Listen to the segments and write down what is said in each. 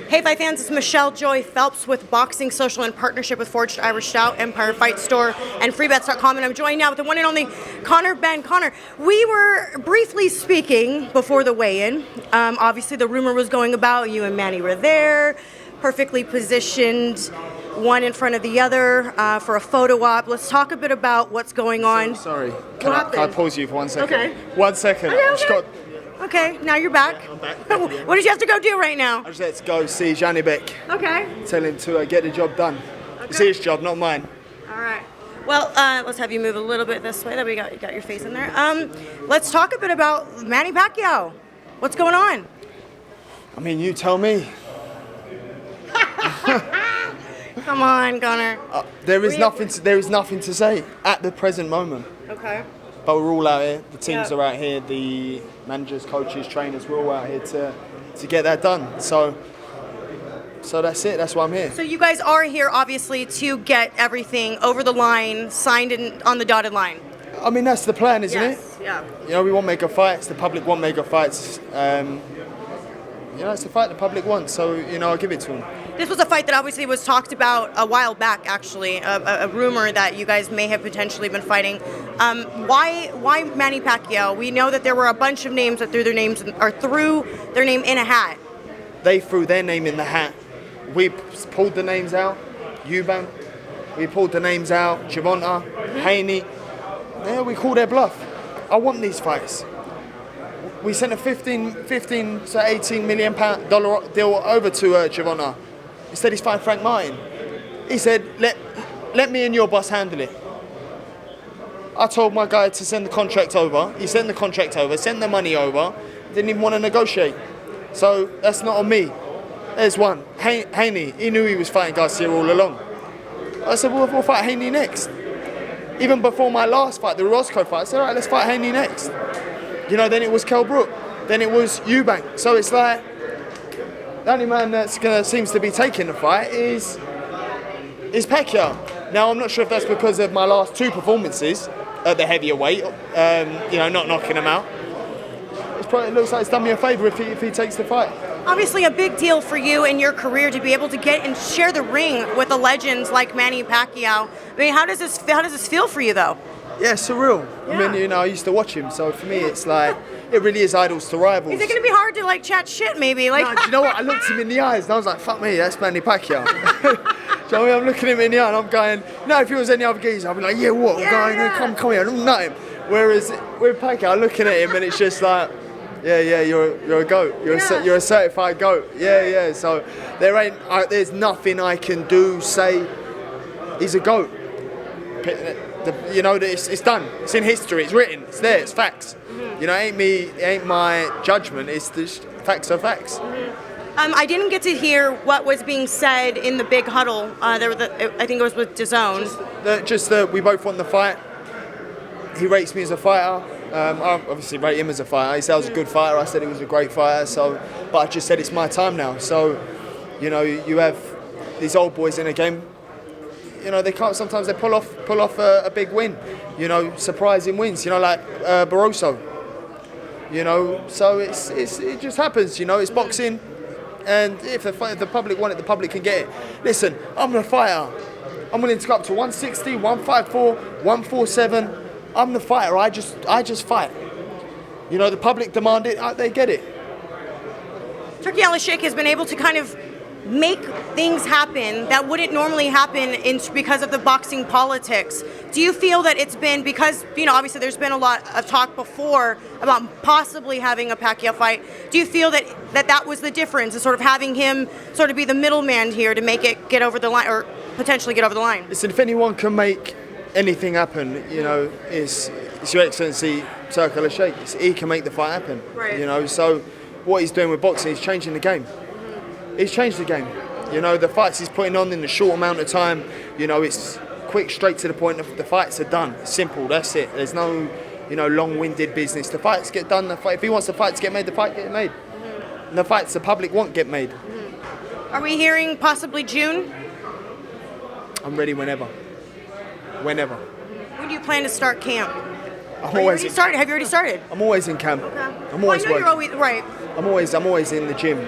Hey Fight fans, it's Michelle Joy Phelps with Boxing Social in partnership with Forged Irish Stout, Empire Fight Store, and freebets.com, and I'm joined now with the one and only Conor Benn. Conor, we were briefly speaking before the weigh-in. Obviously the rumor was going about you and Manny were there, perfectly positioned, one in front of the other for a photo op. Let's talk a bit about what's going on. Sorry, can I pause you for 1 second? Okay. 1 second. Okay. Okay, now you're back. I'm back. What did you have to go do right now? I just had to go see Johnny Beck. Okay. Tell him to get the job done. Okay. It's his job, not mine. All right. Well, let's have you move a little bit this way. That we got your face in there. Let's talk a bit about Manny Pacquiao. What's going on? I mean, you tell me. Come on, Conor. There is nothing to say at the present moment. Okay. But we're all out here. The teams are out here. The managers, coaches, trainers. We're all out here to get that done. So that's it. That's why I'm here. So you guys are here, obviously, to get everything over the line, signed in on the dotted line. I mean, that's the plan, isn't it? Yeah. You know, we want mega fights. The public want mega fights. You know, it's the fight the public wants. So I'll give it to them. This was a fight that obviously was talked about a while back, actually, a rumor that you guys may have potentially been fighting. Why Manny Pacquiao? We know that there were a bunch of names that threw their name in a hat. They threw their name in the hat. We pulled the names out. Eubank. We pulled the names out. Gervonta, Haney. Yeah, we call their bluff. I want these fights. We sent a $15 to $18 million deal over to Gervonta. Instead, he's fighting Frank Martin. He said, let me and your boss handle it. I told my guy to send the contract over. He sent the contract over, sent the money over, didn't even want to negotiate. So that's not on me. There's one. Haney, he knew he was fighting Garcia all along. I said, well, we'll fight Haney next. Even before my last fight, the Roscoe fight, I said, all right, let's fight Haney next. Then it was Kell Brook. Then it was Eubank. So it's like, the only man that's seems to be taking the fight is Pacquiao. Now, I'm not sure if that's because of my last two performances at the heavier weight, not knocking him out. It looks like it's done me a favour if he takes the fight. Obviously a big deal for you in your career to be able to get and share the ring with the legends like Manny Pacquiao. I mean, how does this feel for you, though? Yeah, surreal. Yeah. I mean, I used to watch him, so for me it's like, it really is idols to rivals. Is it going to be hard to chat shit maybe? No, do you know what? I looked him in the eyes and I was like, fuck me, that's Manny Pacquiao. Do you know what I mean? I'm looking him in the eye and I'm going, no, if it was any other geezer, I'd be like, yeah, what? I'm going, come here, I'm not him. Whereas with Pacquiao, I'm looking at him and it's just like, yeah, you're a goat. You're a certified goat. Yeah. So there's nothing I can do, say, he's a goat. It's done. It's in history. It's written. It's there. It's facts. Mm-hmm. It ain't my judgment. It's just facts are facts. Mm-hmm. I didn't get to hear what was being said in the big huddle. I think it was with DAZN. We both want the fight. He rates me as a fighter. I obviously rate him as a fighter. He said I was a good fighter. I said he was a great fighter. But I just said it's my time now. So, you have these old boys in a game. They can't. Sometimes they pull off a big win. Surprising wins. Like Barroso. So it just happens. It's boxing, and if the public want it, the public can get it. Listen, I'm a fighter. I'm willing to go up to 160, 154, 147. I'm the fighter. I just fight. The public demand it. They get it. Turki Alalshiekh has been able to kind of make things happen that wouldn't normally happen because of the boxing politics. Do you feel that it's been because, obviously there's been a lot of talk before about possibly having a Pacquiao fight. Do you feel that was the difference, is sort of having him sort of be the middleman here to make it get over the line, or potentially get over the line? Listen, if anyone can make anything happen, it's Your Excellency Turki Alalshiekh. He can make the fight happen. Right. So what he's doing with boxing is changing the game. He's changed the game. The fights he's putting on in a short amount of time, it's quick, straight to the point. The fights are done. Simple, that's it. There's no, long-winded business. The fights get done. If he wants the fight to get made, the fight get made. Mm-hmm. And the fights the public want get made. Mm-hmm. Are we hearing possibly June? I'm ready whenever. Whenever. When do you plan to start camp? Have you already started? I'm always in camp. Okay. I'm always working. You're always right. I'm always in the gym.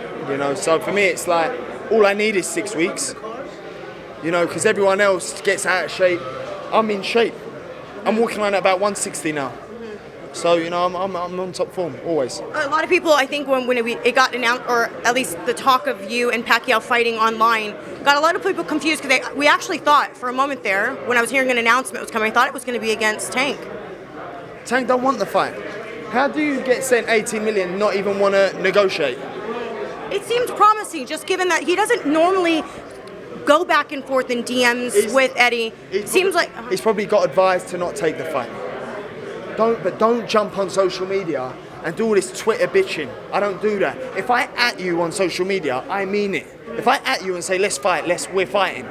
So for me, it's like All I need is 6 weeks. You know, because everyone else gets out of shape. I'm in shape. I'm walking around at about 160 now. So, you know, I'm on top form, always. A lot of people, I think, when it got announced, or at least the talk of you and Pacquiao fighting online, got a lot of people confused because we actually thought for a moment there, when I was hearing an announcement was coming, I thought it was going to be against Tank. Tank don't want the fight. How do you get sent 18 million and not even want to negotiate? It seemed promising, just given that he doesn't normally go back and forth in DMs with Eddie. Seems like he's probably got advised to not take the fight. Don't jump on social media and do all this Twitter bitching. I don't do that. If I at you on social media, I mean it. If I at you and say let's fight, we're fighting.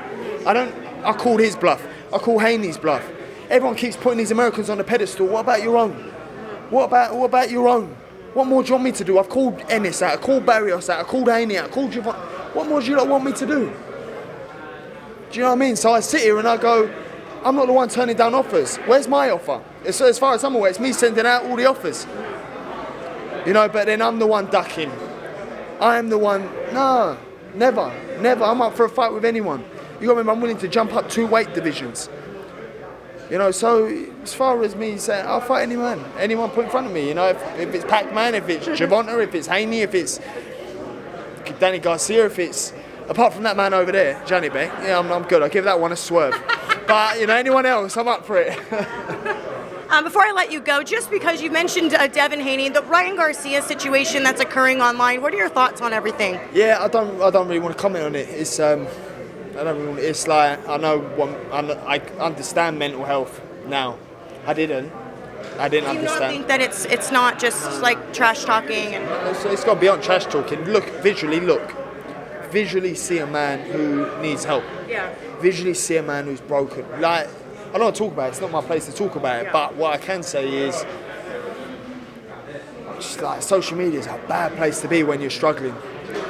I call his bluff. I call Haney's bluff. Everyone keeps putting these Americans on a pedestal. What about your own? What about your own? What more do you want me to do? I've called Ennis out, I called Barrios out, I called Haney out, I called Gervonta. What more do you lot want me to do? Do you know what I mean? So I sit here and I go, I'm not the one turning down offers. Where's my offer? As far as I'm aware, it's me sending out all the offers. You know, but then I'm the one ducking. I am the one, no, never. I'm up for a fight with anyone. You got to remember, I'm willing to jump up 2 weight divisions. You know, so as far as me saying, I'll fight anyone put in front of me. You know, if it's Pac-Man, if it's Gervonta, if it's Haney, if it's Danny Garcia, if it's, apart from that man over there, Johnny Bay, yeah, I'm good. I'll give that one a swerve. But, you know, anyone else, I'm up for it. Before I let you go, just because you mentioned Devin Haney, the Ryan Garcia situation that's occurring online, what are your thoughts on everything? Yeah, I don't really want to comment on it. It's it's like, I understand mental health now. I didn't Do you understand. not think that it's not just like trash talking? And It's got beyond trash talking. Visually see a man who needs help. yeah. Visually see a man who's broken. Like, I don't want to talk about it. It's not my place to talk about it. Yeah. But what I can say is, just like, social media is a bad place to be when you're struggling.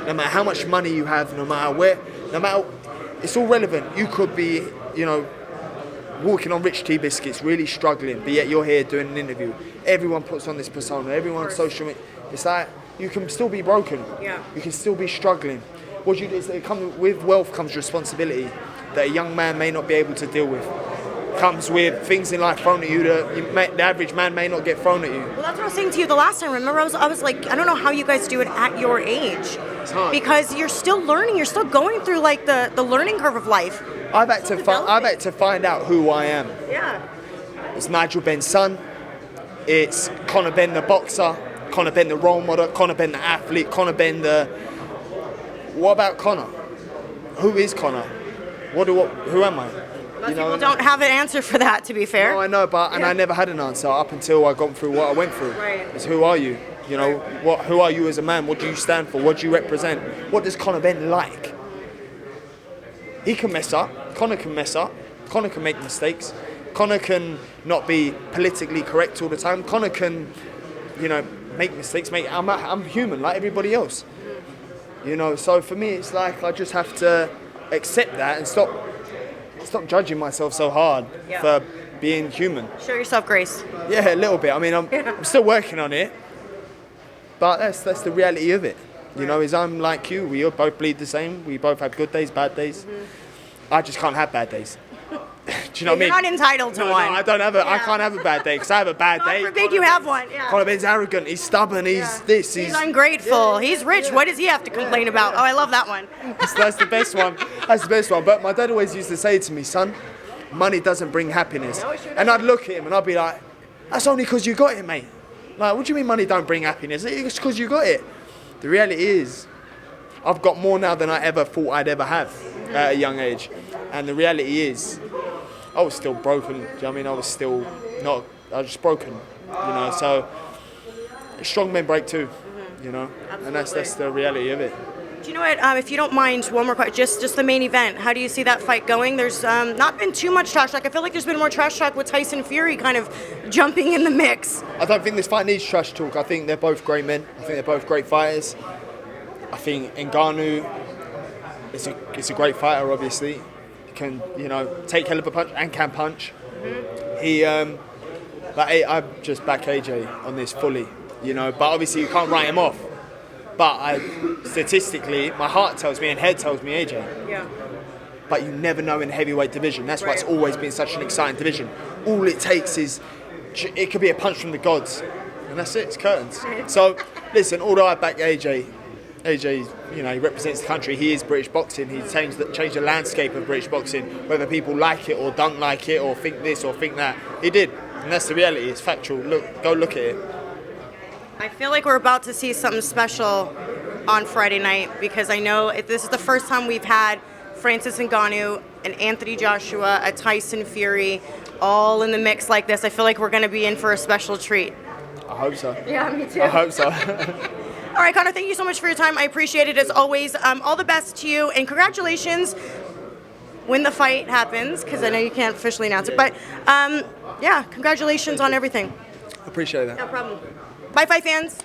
No matter how much money you have, it's all relevant. You could be, you know, walking on rich tea biscuits, really struggling, but yet you're here doing an interview. Everyone puts on this persona. Everyone on social media. It's like, you can still be broken. Yeah. You can still be struggling. What you do is with wealth comes responsibility that a young man may not be able to deal with. Comes with things in life thrown at you that the average man may not get thrown at you. Well, that's what I was saying to you the last time. Remember, I was like, I don't know how you guys do it at your age. It's hard. Because you're still learning. You're still going through like the learning curve of life. I've had to find out who I am. Yeah. It's Nigel Benn's son. It's Conor Benn the boxer. Conor Benn the role model. Conor Benn the athlete. Conor Benn the... What about Conor? Who is Conor? Who am I? Most people don't have an answer for that, to be fair. No, I know, and I never had an answer up until I got through what I went through. Right. It's who are you? You know, who are you as a man? What do you stand for? What do you represent? What does Conor Benn like? He can mess up. Conor can mess up. Conor can make mistakes. Conor can not be politically correct all the time. Conor can, you know, make mistakes. I'm human like everybody else. You know, so for me, it's like I just have to accept that and stop judging myself so hard for being human. Show yourself grace. Yeah, a little bit. I mean, I'm still working on it, but that's the reality of it. You know, is I'm like you. We all both bleed the same. We both have good days, bad days. I just can't have bad days. Do you know what I mean? You're not entitled to one. No, I don't have I can't have a bad day because I have a bad day. God forbid you have one. Yeah. Conor Benn's arrogant. He's stubborn. He's this. He's ungrateful. He's rich. What does he have to complain about? Oh, I love that one. That's the best one. That's the best one. But my dad always used to say to me, son, money doesn't bring happiness. No, it sure And I'd look at him and I'd be like, that's only because you got it, mate. Like, what do you mean money don't bring happiness? It's because you got it. The reality is, I've got more now than I ever thought I'd ever have at a young age. And the reality is, I was still broken. Do you know what I mean? I was just broken. You know, so strong men break too. You know, and that's the reality of it. Do you know what? If you don't mind, one more question. Just the main event. How do you see that fight going? There's not been too much trash talk. I feel like there's been more trash talk with Tyson Fury kind of jumping in the mix. I don't think this fight needs trash talk. I think they're both great men. I think they're both great fighters. I think Ngannou is a great fighter. Obviously, he can, you know, take hell of a punch and can punch. He I just back AJ on this fully. You know, but obviously you can't write him off. But statistically, my heart tells me and head tells me AJ. Yeah. But you never know in the heavyweight division. That's why it's always been such an exciting division. All it takes is, it could be a punch from the gods. And that's it, it's curtains. So, listen, although I back AJ, you know, he represents the country. He is British boxing. He's changed the landscape of British boxing. Whether people like it or don't like it or think this or think that, he did. And that's the reality. It's factual. Go look at it. I feel like we're about to see something special on Friday night because I know this is the first time we've had Francis Ngannou, an Anthony Joshua, a Tyson Fury, all in the mix like this. I feel like we're going to be in for a special treat. I hope so. Yeah, me too. I hope so. All right, Conor, thank you so much for your time. I appreciate it as always. All the best to you, and congratulations when the fight happens, because I know you can't officially announce it. But, yeah, congratulations on everything. Appreciate that. No problem. Bye, fight fans.